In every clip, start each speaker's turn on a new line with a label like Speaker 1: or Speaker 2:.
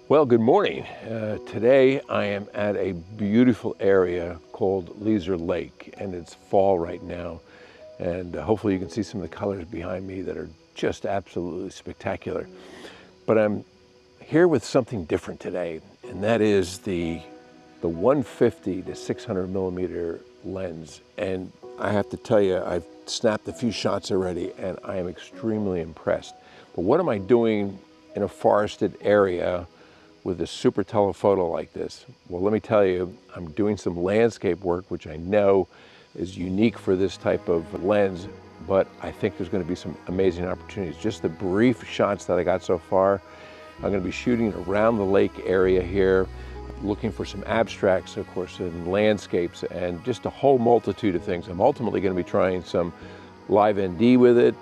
Speaker 1: Well, good morning. Today I am at a beautiful area called Leisure Lake, and it's fall right now. And hopefully you can see some of the colors behind me that are just absolutely spectacular. But I'm here with something different today, and that is the 150 to 600 millimeter lens. And I have to tell you, I've snapped a few shots already, and I am extremely impressed. But what am I doing in a forested area with a super telephoto like this? Well, let me tell you, I'm doing some landscape work, which I know is unique for this type of lens, but I think there's going to be some amazing opportunities. Just the brief shots that I got so far, I'm going to be shooting around the lake area here, looking for some abstracts, of course, and landscapes, and just a whole multitude of things. I'm ultimately going to be trying some live ND with it,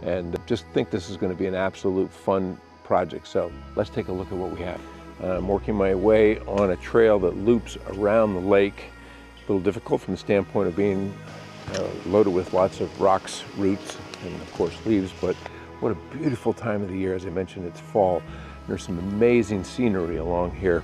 Speaker 1: and just think this is going to be an absolute fun project. So let's take a look at what we have. I'm working my way on a trail that loops around the lake. A little difficult from the standpoint of being loaded with lots of rocks, roots, and of course leaves, but what a beautiful time of the year. As I mentioned, it's fall. There's some amazing scenery along here.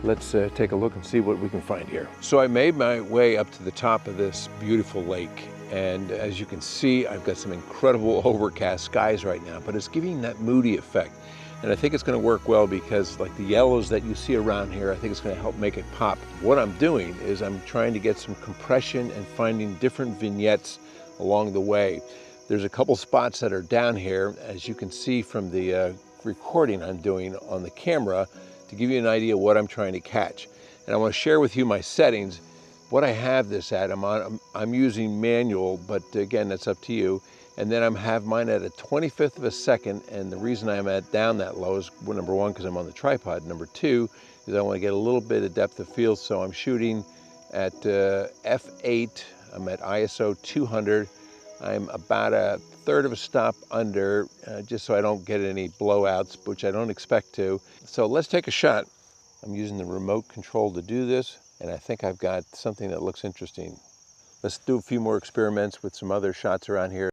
Speaker 1: Let's take a look and see what we can find here. So I made my way up to the top of this beautiful lake, and as you can see, I've got some incredible overcast skies right now, but it's giving that moody effect. And I think it's going to work well because, like the yellows that you see around here, I think it's going to help make it pop. What I'm doing is I'm trying to get some compression and finding different vignettes along the way. There's a couple spots that are down here, as you can see from the recording I'm doing on the camera, to give you an idea of what I'm trying to catch. And I want to share with you my settings. What I have this at, I'm using manual, but again, that's up to you. And then I have mine at a 25th of a second, and the reason I'm down that low is, well, number one, because I'm on the tripod. Number two is I want to get a little bit of depth of field, so I'm shooting at F8. I'm at ISO 200. I'm about a third of a stop under, just so I don't get any blowouts, which I don't expect to. So let's take a shot. I'm using the remote control to do this, and I think I've got something that looks interesting. Let's do a few more experiments with some other shots around here.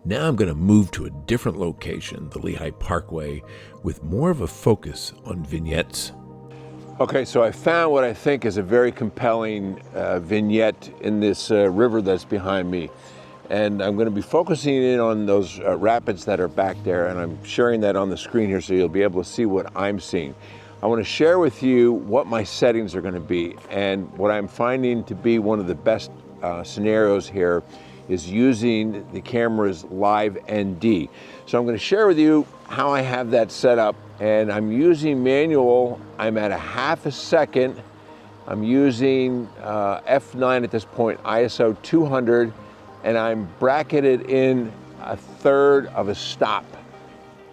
Speaker 1: Now I'm going to move to a different location, the Lehigh Parkway, with more of a focus on vignettes. Okay, so I found what I think is a very compelling vignette in this river that's behind me. And I'm going to be focusing in on those rapids that are back there, and I'm sharing that on the screen here so you'll be able to see what I'm seeing. I want to share with you what my settings are going to be, and what I'm finding to be one of the best scenarios here is using the camera's live ND. So I'm going to share with you how I have that set up, and I'm using manual. I'm at a half a second. I'm using F9 at this point, ISO 200, and I'm bracketed in a third of a stop.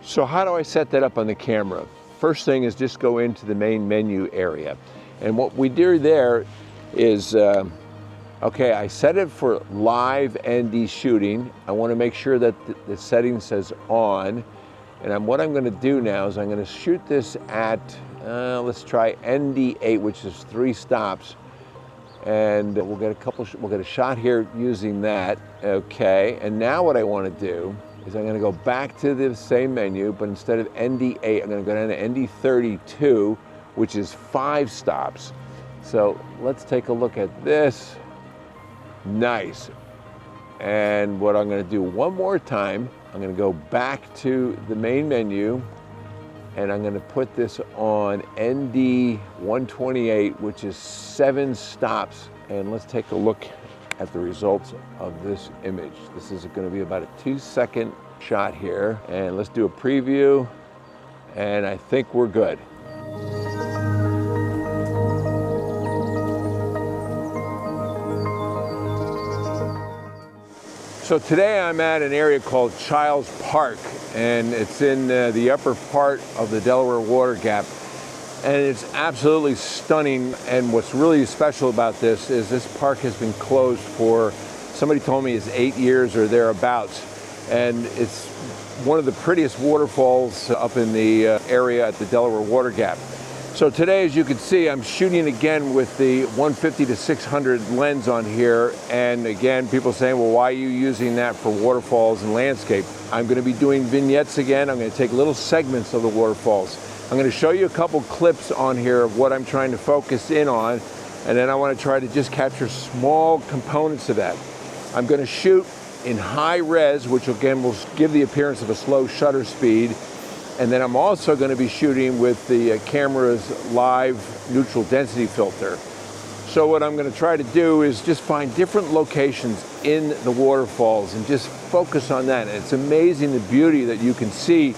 Speaker 1: So how do I set that up on the camera? First thing is just go into the main menu area. And what we do there is, okay, I set it for live ND shooting. I want to make sure that the setting says on. And what I'm going to do now is I'm going to shoot this at, let's try ND8, which is 3 stops. And we'll get a shot here using that. Okay, and now what I want to do is I'm going to go back to the same menu, but instead of ND8, I'm going to go down to ND32, which is 5 stops. So let's take a look at this. Nice. And what I'm going to do one more time, I'm going to go back to the main menu, and I'm going to put this on ND 128, which is 7 stops. And let's take a look at the results of this image. This is going to be about a 2-second shot here. And let's do a preview. And I think we're good. So today I'm at an area called Childs Park, and it's in the upper part of the Delaware Water Gap. And it's absolutely stunning. And what's really special about this is this park has been closed for, somebody told me it's 8 years or thereabouts. And it's one of the prettiest waterfalls up in the area at the Delaware Water Gap. So today, as you can see, I'm shooting again with the 150-600 lens on here. And again, people saying, well, why are you using that for waterfalls and landscape? I'm going to be doing vignettes again. I'm going to take little segments of the waterfalls. I'm going to show you a couple clips on here of what I'm trying to focus in on. And then I want to try to just capture small components of that. I'm going to shoot in high res, which again will give the appearance of a slow shutter speed. And then I'm also going to be shooting with the camera's live neutral density filter. So what I'm going to try to do is just find different locations in the waterfalls and just focus on that. And it's amazing the beauty that you can see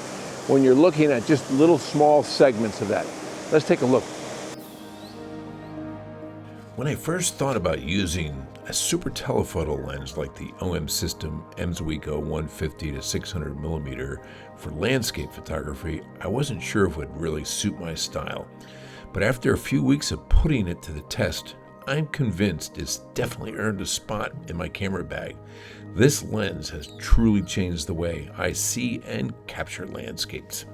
Speaker 1: when you're looking at just little small segments of that. Let's take a look.
Speaker 2: When I first thought about using a super telephoto lens like the OM System M.Zuiko 150-600mm for landscape photography, I wasn't sure if it would really suit my style. But after a few weeks of putting it to the test, I'm convinced it's definitely earned a spot in my camera bag. This lens has truly changed the way I see and capture landscapes.